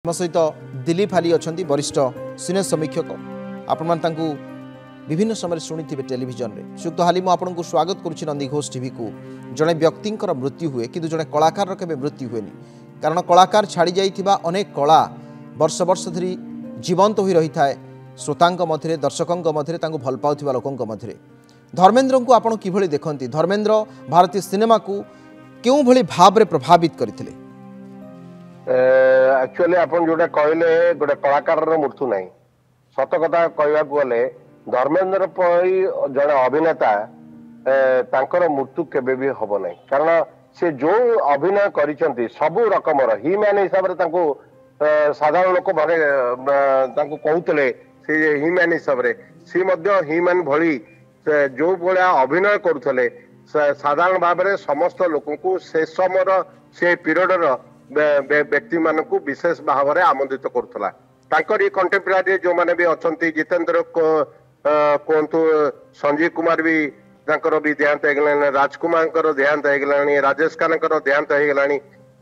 आम सहित दिलीप हाली अच्छा वरिष्ठ सिने समीक्षक आपण विभिन्न समय शुणी टेलीविजन में श्रीयुक्त हाली मुझे स्वागत करुच्ची नंदी घोष टीवी को जड़े व्यक्ति मृत्यु हुए कि जड़े कलाकार केवे मृत्यु हुए कारण कलाकार छाड़ी जाइथिबा अनेक कला वर्ष वर्ष धरी जीवंत हो रही थाए श्रोतांक मध्य दर्शकों मध्य भल पाउथिबा लोकंक मध्य धर्मेंद्र को आपण किभली देखंती धर्मेंद्र भारतीय सिनेमा को केउ भली भाव रे प्रभावित करथिले एक्चुअली आपण जोटा कहले गोटे कलाकार मृत्यु ना सत कथा कहवा गले धर्मेंद्र पई जड़े अभिनेता तांकर मृत्यु केबे भी हबो नै कारण से जो अभिनय करिसेंती सबु रकमर ही मैन हिसाब रे तांको साधारण लोक माने तांको कहउतले से ही मैन हिसाब रे सी मध्य ही मैन भली जो भलिया अभिनय करूथले साधारण भाव रे समस्त लोक को से समर से पीरियड व्यक्ति मान को विशेष भाव में आमंत्रित करुला कंटेम्परारी जो मैंने भी अच्छा जितेंद्र कहतु संजीव कुमार भी भी देहांत हो राजकुमार देहांत हो राजेश खाना देहांत हो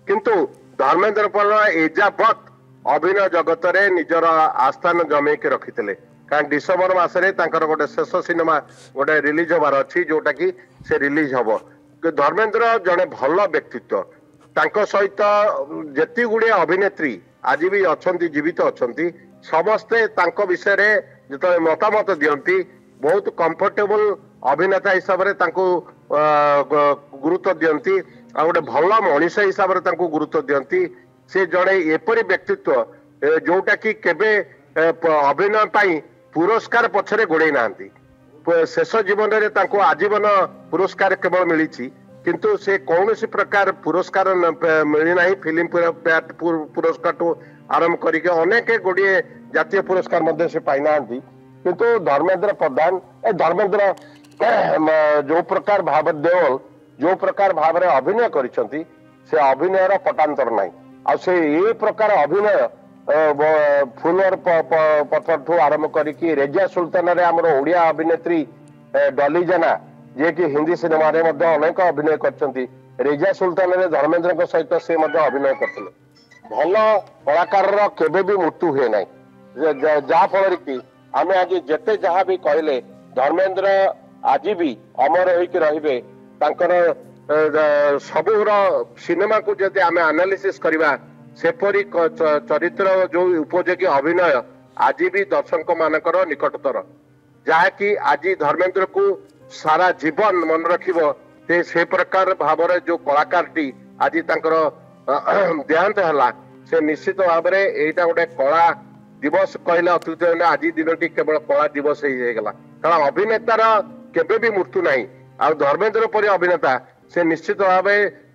किंतु धर्मेंद्र प्रधान एजावत अभिनय जगत रे निजर आस्थान जमेकी रखी कारण डिसेम्बर मसरे गोटे शेष सिनेमा गोटे रिलीज होबार अच्छी जोटा कि से रिलीज हम धर्मेंद्र जड़े भल व्यक्तित्व तांको सहित जेती गुड़े अभिनेत्री आज भी अच्छा जीवित अच्छा समस्ते तांको विषय रे जो मतामत दियंती बहुत कंफर्टेबल अभिनेता हिसाब रे तांको गुरुत्व दियंती आ गोटे भल मनीष हिसाब रे तांको गुरुत्व दियंती से जड़े एपरी व्यक्तित्व जोटा कि केबे अभिनय पाई पुरस्कार पछरे गोड़े नांती शेष जीवन रे तांको आजीवन पुरस्कार केवल मिली किंतु से कौन सी प्रकार पुरस्कार मिलना फिल्म पुरस्कार टू आरंभ करके अनेक गुड़िए जातीय पुरस्कार से पाई ना किंतु धर्मेंद्र प्रधान धर्मेंद्र जो प्रकार भाव देओल जो प्रकार भाव में अभिनय करिसेंती से अभिनयर पटांतर नहीं आ से ये प्रकार अभिनय फुलर पथर ठू आरंभ करके रेजिया सुल्तान रे हमर ओडिया अभिनेत्री डॉली जेना जे कि हिंदी सिनेमा रे मध्य अनेक अभिनय करछंती रेजिया सुल्तान रे धर्मेंद्र सहित से मध्य अभिनय करथिले भल कलाकार रो केबे भी मृत्यु हुए नै जा फल कि आमे आज जेते जहां भी कहले धर्मेंद्र आज भी अमर होइके रहिबे तांकर सबुर सिनेमा को जदि आमे एनालिसिस करबा सेपरी चरित्र जो उपयोगी अभिनय आज भी दर्शक मानकर निकटतर जहा कि आज धर्मेंद्र को सारा जीवन मन रखिबो से प्रकार भाव जो कलाकार टी आज देहांत है से निश्चित भाव में यहाँ गोटे कला दिवस कहले अत्युक्त आज दिन टी केवल कला दिवस ही गला कारण अभिनेतार केबे भी मृत्यु नहीं आ धर्मेंद्र परी अभिनेता से निश्चित भाव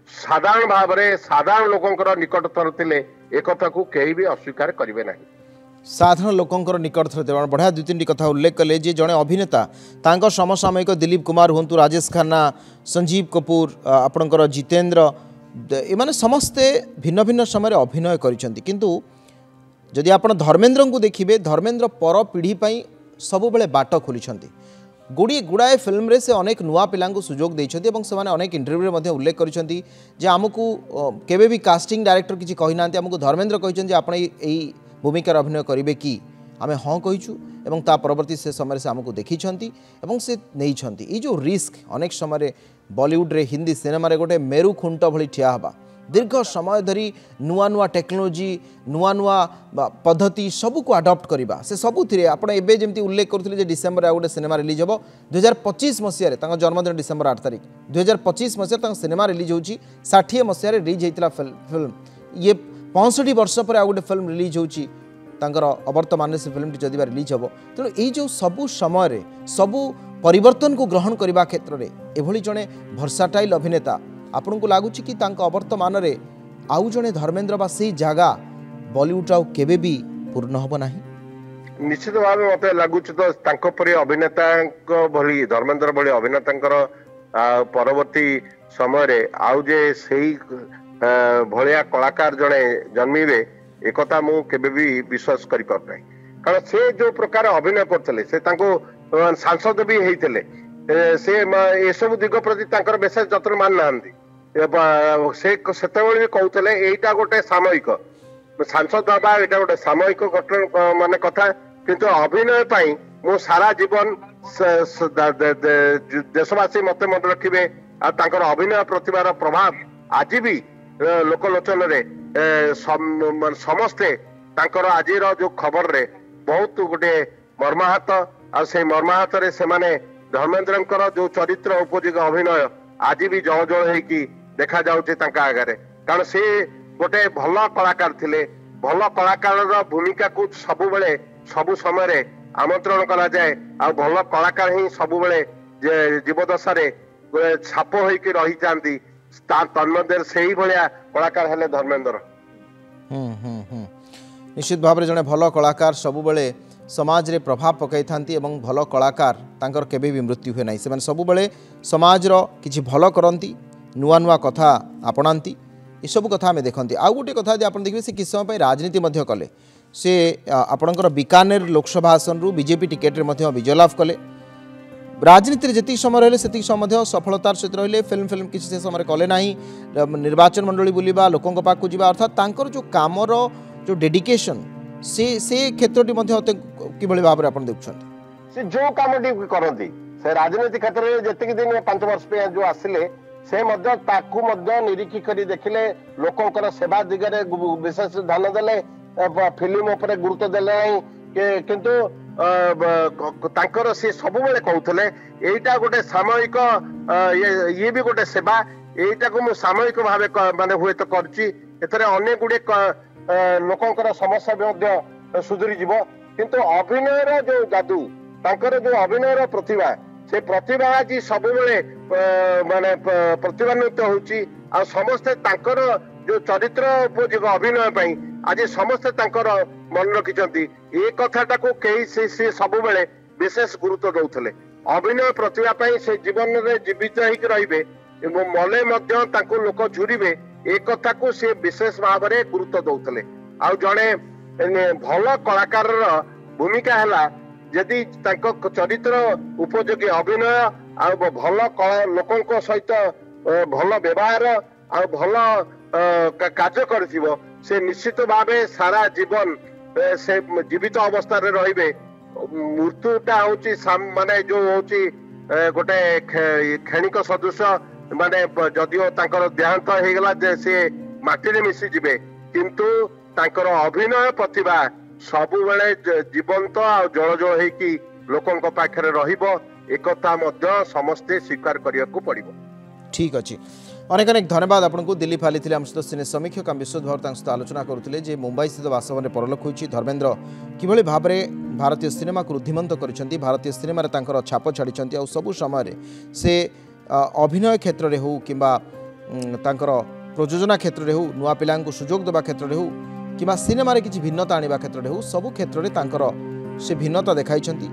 साधारण भाव में साधारण लोकंकर निकटतर थिले एक कथा को कहीं भी अस्वीकार करेंगे नहीं साधारण लोकंकर निकटतर बढ़िया दुई तीन कथा उल्लेख कले जे जड़े अभिनेता तांको समसामयिक दिलीप कुमार हुंतु राजेश खन्ना संजीव कपूर आपणकर जितेंद्र एमाने समस्ते भिन्न भिन्न समय अभिनय करिसेंती किंतु जदि आपण धर्मेंद्र को देखिबे धर्मेंद्र पर पीढ़ी पई सब बेले बाट खोलिसेंती गुड़ाए फिल्म रे से अनेक नुआ पिला सुजोग देइछंती एवं से अनेक इंटरव्यू रे उल्लेख करिसेंती जे आमको केबे भी कास्टिंग डायरेक्टर किछि कहि नांती आमको धर्मेंद्र कहिसेंती जे आपण एई भूमिकार अभिनय करेंगे कि आम हाँ कहीचु एवं ता परवर्ती से समय से आमको देखी से नहीं ये जो रिस्क अनेक समय बॉलीवुड रे हिंदी सिनेमा रे गोटे मेरु खुंट भली ठिया हवा दीर्घ समय धरी नुआ नुआ टेक्नोलोजी नुआ नुआ पद्धति सबू को आडप्ट करवा से सबू थी आप जमी उल्लेख करुले डिसेम्बर गोटे सिनेमा रिलीज हम 2025 मसीह जन्मदिन डिसेम्बर 8 तारिख 2025 मसीह सिनेमा रिलीज हो 60 मसीह रिलीज होता फिल्म ये 65 वर्ष पर आ गोटे फिल्म रिलीज होची अवर्तमान से फिल्म जदि रिलीज हम तेणु यही जो सबू समय सबू परिवर्तन को ग्रहण करने क्षेत्र में एभली जड़े भर्साटाइल अभिनेता आपन को लगुच कि अवर्तमान में आउ जड़े धर्मेंद्र बा से जगह बॉलीवुड आउ केबे भी पूर्ण हम ना निश्चित भाव मत लगुच तो परी अभिनेता भली धर्मेंद्र भली अभिनेता परवर्ती समय आउ जे सही भलिया कलाकार जड़े जन्मे एक मु केबे भी विश्वास करि पार नै कारण से जो प्रकार अभिनय करते से सांसद भी होते से ए सब दिग प्रति विशेष जत्न मान ना से भी कहते यहाँ गोटे सामयिक सांसद हवा एटा गोटे सामयिक घटना माने कथा किंतु अभिनय पाई मो सारा जीवन देशवासी मते मन रखिबे आ तांकर अभिनय प्रतिभार प्रभाव आज भी लोकलोचन रे समस्ते तांकर आजिर जो खबर रे बहुत गोटे मर्माहत आ से मर्माहत रे से माने धर्मेंद्रंकर जो चरित्र उपयोगी अभिनय आज भी जळ जळ हेकी देखा जाउचे तांका आगरे कारण से गोटे भल कलाकार थिले भल कलाकार भूमिका को सबु बेले सबु समय रे आमंत्रण करा जाए आ भल कलाकार ही सबु बेले जीवदशा रे छाप होइके रही जांती तन्मध्य से ही भलिया कलाकार हेले धर्मेंद्र। निश्चित भाव में जड़े भल कलाकार सबु बेले समाज रे प्रभाव पकई थांती एवं भल कलाकार तांकर केबे भी मृत्यु हुए ना से सबु बेले समाज रो किछि भल करंती नुआ नुआ कथा आपणांती ये सब कथा आम देखते आउ गोटे कथा आप देखिए से किस समय राजनीति कले से आपणकर बीकानेर लोकसभा आसन रु बीजेपी टिकेट रे विजय लाभ कले राजनीति में जी समय रहे से समय सफलतार सहित रहिले फिल्म किसी से समय कले ना निर्वाचन मंडली बुलवा लोकों पाक जावा अर्थात तांकर जो कामर जो डेडिकेशन से क्षेत्रटी कि भाव में आप देखुं से जो काम करती से राजनीति क्षेत्र में जी दिन 5 वर्ष पे जो आसिले से निरीक्षी करी देखिले लोकंकर सेवा दिगरे विशेष ध्यान देले फिल्म उपरे गुरुत्व देले नहीं किंतु तांकर से सब बेले कहउथले एटा गोटे सामयिक ये भी गोटे सेवा एटा को मु सामयिक भावे माने हुए तो करची एतरे अनेक गुडे लोकंकर समस्या भी सुधरी जीवो किंतु अभिनय रो जो जादू तांकर जो अभिनय रो प्रतिभा से प्रतिभा आज सब बेले माने प्रतिभान्वित होउची आ समस्ते तांकर जो चरित्र उपयोगी अभिनय पई आज समस्ते तांकर मन रखिचंती ए कथाटा को केही से सब बेले विशेष गुरुत्व दउथले अभिनय प्रतिभा पई से जीवन रे जीवित होइक रहिबे एवं मले मध्य तांको लोक झुरिबे ए कथा को से विशेष भाव रे गुरुत्व दउथले आ जणे भल कलाकार भूमिका हला यदि चरित्र उपयोगी अभिनय आ भल लोकों सहित भल व्यवहार आ भल कार्य कर से निश्चित भावे सारा जीवन से जीवित अवस्था रे रहिबे मृत्युटा होची माने जो होची गोटे क्षणिक सदृश माने जदिओ तांकर देहांत हे गला जे से माटी रे मिसी जिवे किंतु तांकर अभिनय प्रतिभा सबु बेले जीवंत आ जळ जळ हेकी लोकंक पाखरे रहिबो एकता मध्य समस्ते स्वीकार करिया को पड़िबो। ठीक अछि अनेक अनेक धन्यवाद आपको दिलीप हाली थे आम सहित सिने समीक्षक आम विश्व भर सहित आलोचना करुले जे मुंबई स्थित बासभवन में परलोक होइछि धर्मेंद्र किभଳି भाव में भारतीय सिनेमा को रुद्धिमंत करिसेंती भारतीय सिनेमा रे तांकर छाप छाड़िसेंती आ सबु समय से अभिनय क्षेत्र में हो किंबा तांकर प्रयोजना क्षेत्र में हो नुआ पिलां को सुजोग देवा क्षेत्र में हो किंबा सिनेमा रे किछि भिन्नता आनिबा क्षेत्र में हो सबु क्षेत्र में तांकर से भिन्नता देखाइसेंती।